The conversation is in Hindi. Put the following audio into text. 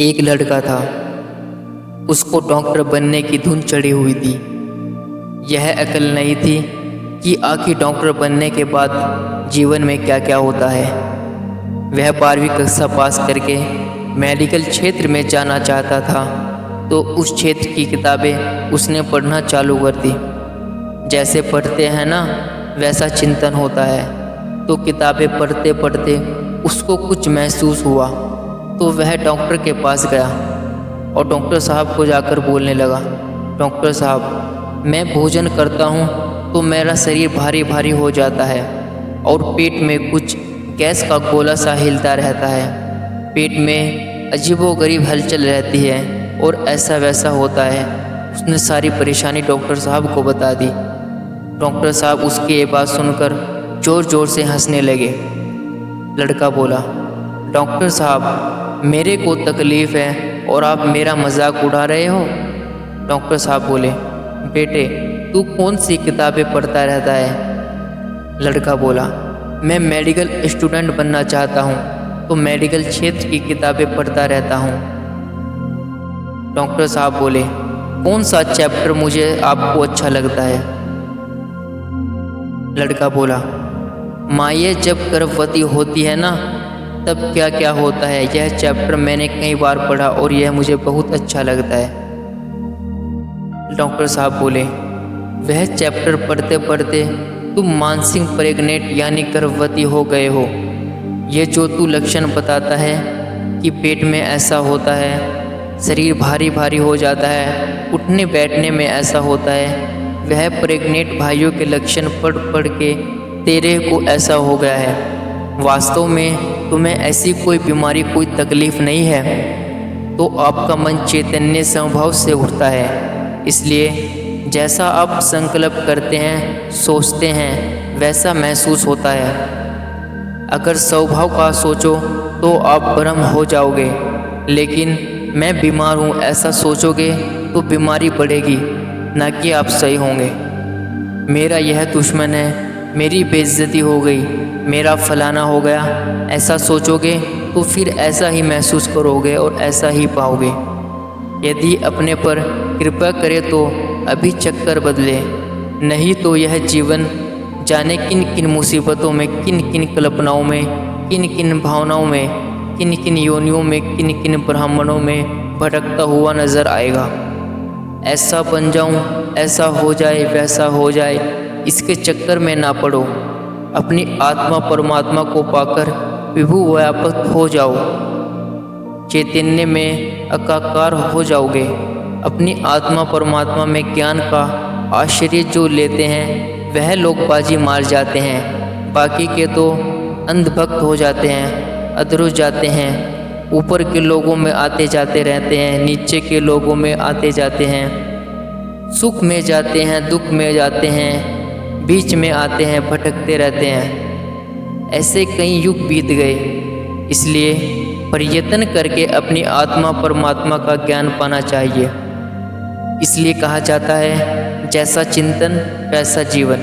एक लड़का था, उसको डॉक्टर बनने की धुन चढ़ी हुई थी। यह अकल नहीं थी कि आखिर डॉक्टर बनने के बाद जीवन में क्या क्या होता है। वह 12वीं कक्षा पास करके मेडिकल क्षेत्र में जाना चाहता था, तो उस क्षेत्र की किताबें उसने पढ़ना चालू कर दी। जैसे पढ़ते हैं ना, वैसा चिंतन होता है। तो किताबें पढ़ते पढ़ते उसको कुछ महसूस हुआ, तो वह डॉक्टर के पास गया और डॉक्टर साहब को जाकर बोलने लगा, डॉक्टर साहब, मैं भोजन करता हूँ तो मेरा शरीर भारी भारी हो जाता है और पेट में कुछ गैस का गोला सा हिलता रहता है। पेट में अजीबोगरीब हलचल रहती है और ऐसा वैसा होता है। उसने सारी परेशानी डॉक्टर साहब को बता दी। डॉक्टर साहब उसकी ये बात सुनकर ज़ोर ज़ोर से हंसने लगे। लड़का बोला, डॉक्टर साहब, मेरे को तकलीफ़ है और आप मेरा मजाक उड़ा रहे हो। डॉक्टर साहब बोले, बेटे, तू कौन सी किताबें पढ़ता रहता है? लड़का बोला, मैं मेडिकल स्टूडेंट बनना चाहता हूँ, तो मेडिकल क्षेत्र की किताबें पढ़ता रहता हूँ। डॉक्टर साहब बोले, कौन सा चैप्टर मुझे आपको अच्छा लगता है? लड़का बोला, माँ जब गर्भवती होती है ना, तब क्या क्या होता है, यह चैप्टर मैंने कई बार पढ़ा और यह मुझे बहुत अच्छा लगता है। डॉक्टर साहब बोले, वह चैप्टर पढ़ते पढ़ते तुम मानसिक प्रेग्नेंट यानी गर्भवती हो गए हो। ये जो तू लक्षण बताता है कि पेट में ऐसा होता है, शरीर भारी भारी हो जाता है, उठने बैठने में ऐसा होता है, वह प्रेग्नेंट भाइयों के लक्षण पढ़ पढ़ के तेरे को ऐसा हो गया है। वास्तव में तुम्हें ऐसी कोई बीमारी, कोई तकलीफ़ नहीं है, तो आपका मन चैतन्य स्वभाव से उठता है। इसलिए जैसा आप संकल्प करते हैं, सोचते हैं, वैसा महसूस होता है। अगर स्वभाव का सोचो तो आप ब्रह्म हो जाओगे, लेकिन मैं बीमार हूँ ऐसा सोचोगे तो बीमारी बढ़ेगी, ना कि आप सही होंगे। मेरा यह दुश्मन है, मेरी बेइज्जती हो गई, मेरा फलाना हो गया, ऐसा सोचोगे तो फिर ऐसा ही महसूस करोगे और ऐसा ही पाओगे। यदि अपने पर कृपा करे तो अभी चक्कर बदले, नहीं तो यह जीवन जाने किन किन मुसीबतों में, किन किन कल्पनाओं में, किन किन भावनाओं में, किन किन योनियों में, किन किन ब्राह्मणों में भटकता हुआ नजर आएगा। ऐसा बन जाऊं, ऐसा हो जाए, वैसा हो जाए, इसके चक्कर में ना पड़ो। अपनी आत्मा परमात्मा को पाकर विभु व्यापक हो जाओ, चैतन्य में एकाकार हो जाओगे। अपनी आत्मा परमात्मा में ज्ञान का आश्रय जो लेते हैं, वह लोग बाजी मार जाते हैं। बाकी के तो अंधभक्त हो जाते हैं, अधरुच जाते हैं, ऊपर के लोगों में आते जाते रहते हैं, नीचे के लोगों में आते जाते हैं, सुख में जाते हैं, दुख में जाते हैं, बीच में आते हैं, भटकते रहते हैं। ऐसे कई युग बीत गए। इसलिए प्रयत्न करके अपनी आत्मा परमात्मा का ज्ञान पाना चाहिए। इसलिए कहा जाता है, जैसा चिंतन वैसा जीवन।